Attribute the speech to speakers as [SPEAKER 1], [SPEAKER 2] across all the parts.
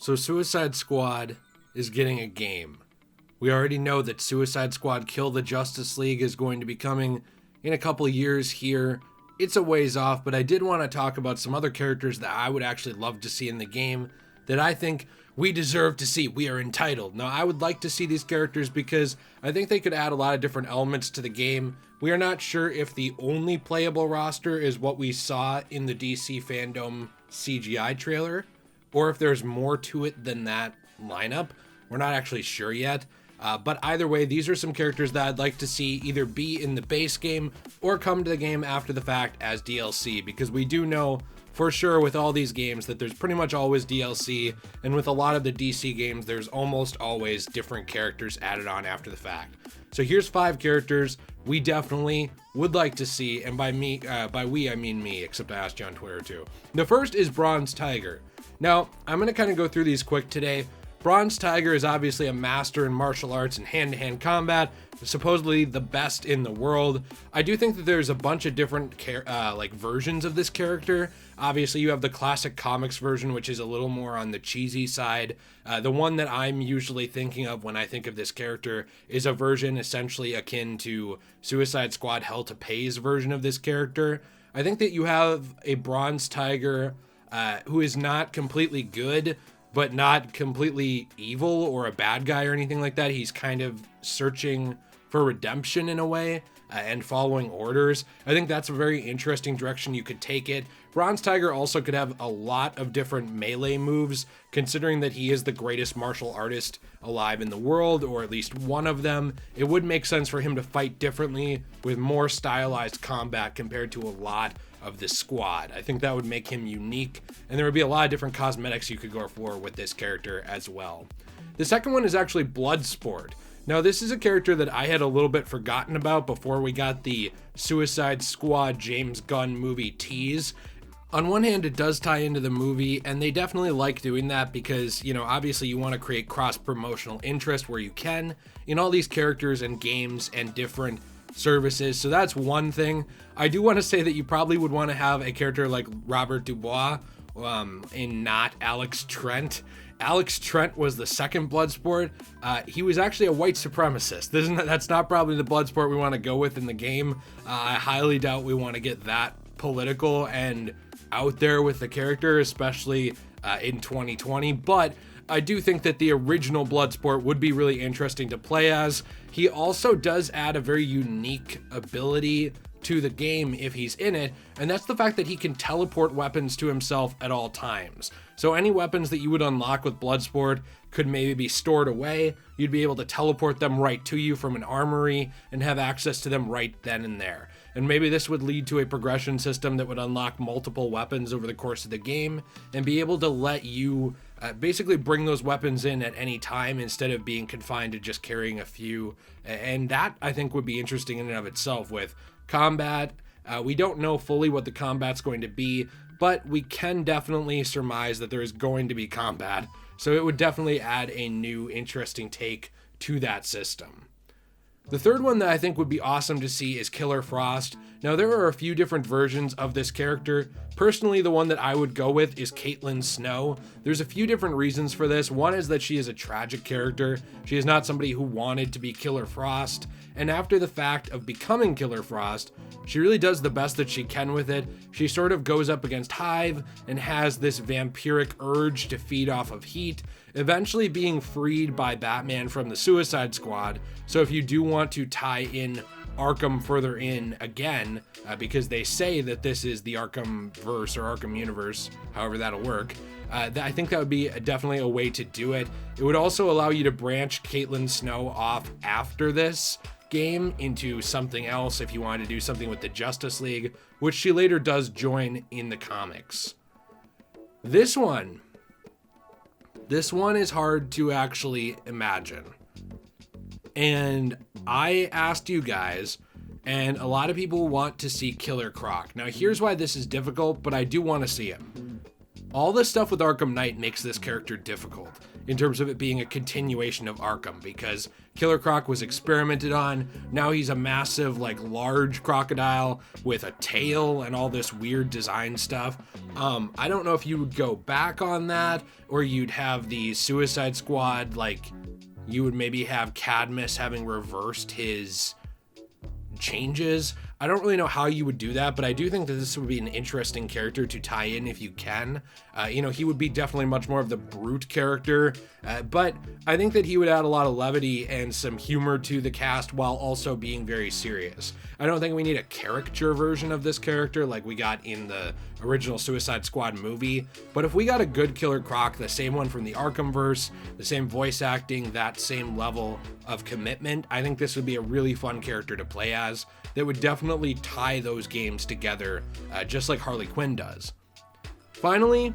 [SPEAKER 1] So Suicide Squad is getting a game. We already know that Suicide Squad Kill the Justice League is going to be coming in a couple of years here. It's a ways off, but I did want to talk about some other characters that I would actually love to see in the game that I think we deserve to see. We are entitled. Now, I would like to see these characters because I think they could add a lot of different elements to the game. We are not sure if the only playable roster is what we saw in the DC Fandom CGI trailer, or if there's more to it than that lineup. We're not actually sure yet. But either way, these are some characters that I'd like to see either be in the base game or come to the game after the fact as DLC, because we do know for sure with all these games that there's pretty much always DLC, and with a lot of the DC games, there's almost always different characters added on after the fact. So here's 5 characters we definitely would like to see, and by we, I mean me, except I asked you on Twitter too. The first is Bronze Tiger. Now, I'm going to kind of go through these quick today. Bronze Tiger is obviously a master in martial arts and hand-to-hand combat, supposedly the best in the world. I do think that there's a bunch of different versions of this character. Obviously, you have the classic comics version, which is a little more on the cheesy side. The one that I'm usually thinking of when I think of this character is a version essentially akin to Suicide Squad Hell to Pay's version of this character. I think that you have a Bronze Tiger who is not completely good, but not completely evil or a bad guy or anything like that. He's kind of searching for redemption in a way and following orders. I think that's a very interesting direction you could take it. Bronze Tiger also could have a lot of different melee moves, considering that he is the greatest martial artist alive in the world, or at least one of them. It would make sense for him to fight differently with more stylized combat compared to a lot of the squad. I think that would make him unique, and there would be a lot of different cosmetics you could go for with this character as well. The second one is actually Bloodsport. Now, this is a character that I had a little bit forgotten about before we got the Suicide Squad James Gunn movie tease. On one hand, it does tie into the movie, and they definitely like doing that because, obviously you want to create cross-promotional interest where you can in all these characters and games and different services. So that's one thing. I do want to say that you probably would want to have a character like Robert Dubois and not Alex Trent. Alex Trent was the second Bloodsport. He was actually a white supremacist. That's not probably the Bloodsport we want to go with in the game. I highly doubt we want to get that political and out there with the character, especially in 2020. But I do think that the original Bloodsport would be really interesting to play as. He also does add a very unique ability to the game if he's in it, and that's the fact that he can teleport weapons to himself at all times. So any weapons that you would unlock with Bloodsport could maybe be stored away. You'd be able to teleport them right to you from an armory and have access to them right then and there. And maybe this would lead to a progression system that would unlock multiple weapons over the course of the game and be able to let you basically bring those weapons in at any time instead of being confined to just carrying a few. And that, I think, would be interesting in and of itself with combat. We don't know fully what the combat's going to be, but we can definitely surmise that there is going to be combat. So it would definitely add a new, interesting take to that system. The third one that I think would be awesome to see is Killer Frost. Now, there are a few different versions of this character. Personally, the one that I would go with is Caitlin Snow. There's a few different reasons for this. One is that she is a tragic character. She is not somebody who wanted to be Killer Frost. And after the fact of becoming Killer Frost, she really does the best that she can with it. She sort of goes up against Hive and has this vampiric urge to feed off of heat, eventually being freed by Batman from the Suicide Squad. So if you do want to tie in Arkham further in again, because they say that this is the Arkham verse or Arkham universe, however that'll work, I think that would be definitely a way to do it. It would also allow you to branch Caitlin Snow off after this game into something else if you wanted to do something with the Justice League, which she later does join in the comics. This one is hard to actually imagine. And I asked you guys, and a lot of people want to see Killer Croc. Now, here's why this is difficult, but I do want to see him. All this stuff with Arkham Knight makes this character difficult in terms of it being a continuation of Arkham, because Killer Croc was experimented on. Now he's a massive, like, large crocodile with a tail and all this weird design stuff. I don't know if you would go back on that, or you'd have the Suicide Squad, like, you would maybe have Cadmus having reversed his changes. I don't really know how you would do that, but I do think that this would be an interesting character to tie in if you can. He would be definitely much more of the brute character, but I think that he would add a lot of levity and some humor to the cast while also being very serious. I don't think we need a caricature version of this character like we got in the original Suicide Squad movie, but if we got a good Killer Croc, the same one from the Arkhamverse, the same voice acting, that same level of commitment, I think this would be a really fun character to play as that would definitely tie those games together, just like Harley Quinn does. Finally,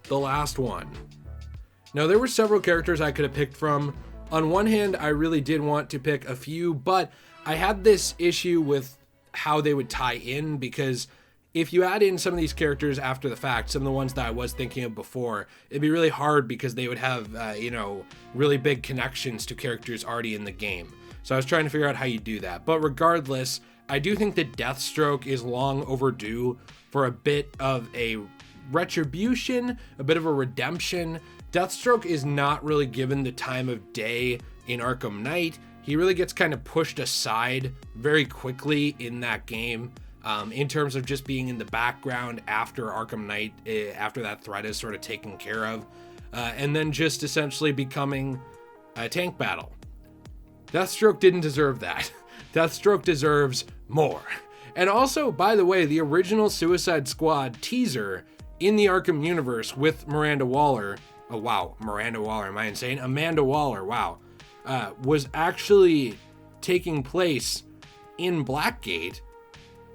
[SPEAKER 1] the last one. Now, there were several characters I could have picked from. On one hand, I really did want to pick a few, but I had this issue with how they would tie in, because if you add in some of these characters after the fact, some of the ones that I was thinking of before, it'd be really hard because they would have, really big connections to characters already in the game. So I was trying to figure out how you do that. But regardless, I do think that Deathstroke is long overdue for a bit of a retribution, a bit of a redemption. Deathstroke is not really given the time of day in Arkham Knight. He really gets kind of pushed aside very quickly in that game, in terms of just being in the background after Arkham Knight, after that threat is sort of taken care of, and then just essentially becoming a tank battle. Deathstroke didn't deserve that. Deathstroke deserves more. And also, by the way, the original Suicide Squad teaser in the Arkham universe with Miranda Waller, oh wow, Miranda Waller, am I insane? Amanda Waller, wow, was actually taking place in Blackgate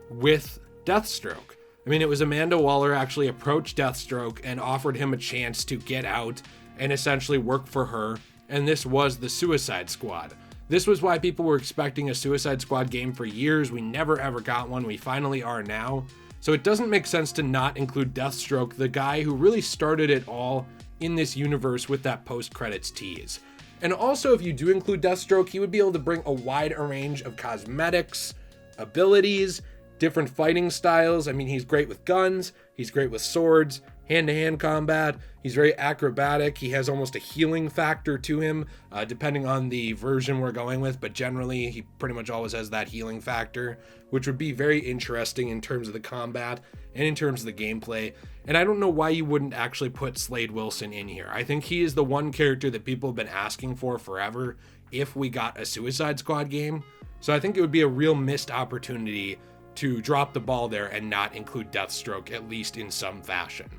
[SPEAKER 1] with Deathstroke. I mean, it was Amanda Waller actually approached Deathstroke and offered him a chance to get out and essentially work for her, and this was the Suicide Squad. This was why people were expecting a Suicide Squad game for years. We never ever got one. We finally are now. So it doesn't make sense to not include Deathstroke, the guy who really started it all in this universe with that post-credits tease. And also, if you do include Deathstroke, he would be able to bring a wide range of cosmetics, abilities, different fighting styles. I mean, he's great with guns, he's great with swords, hand-to-hand combat, he's very acrobatic, he has almost a healing factor to him, depending on the version we're going with, but generally he pretty much always has that healing factor, which would be very interesting in terms of the combat and in terms of the gameplay. And I don't know why you wouldn't actually put Slade Wilson in here. I think he is the one character that people have been asking for forever if we got a Suicide Squad game, so I think it would be a real missed opportunity to drop the ball there and not include Deathstroke, at least in some fashion.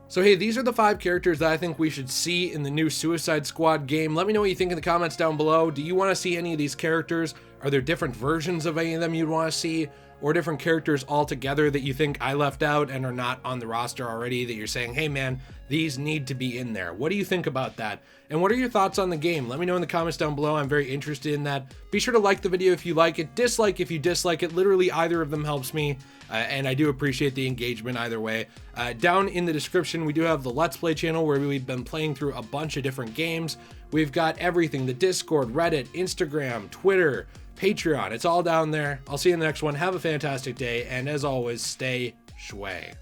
[SPEAKER 1] So hey, these are the 5 characters that I think we should see in the new Suicide Squad game. Let me know what you think in the comments down below. Do you want to see any of these characters? Are there different versions of any of them you'd want to see? Or different characters altogether that you think I left out and are not on the roster already that you're saying, hey man, these need to be in there? What do you think about that? And what are your thoughts on the game? Let me know in the comments down below. I'm very interested in that. Be sure to like the video if you like it, dislike if you dislike it. Literally either of them helps me, and I do appreciate the engagement either way. Down in the description, we do have the Let's Play channel where we've been playing through a bunch of different games. We've got everything, the Discord, Reddit, Instagram, Twitter, Patreon. It's all down there. I'll see you in the next one. Have a fantastic day, and as always, stay shway.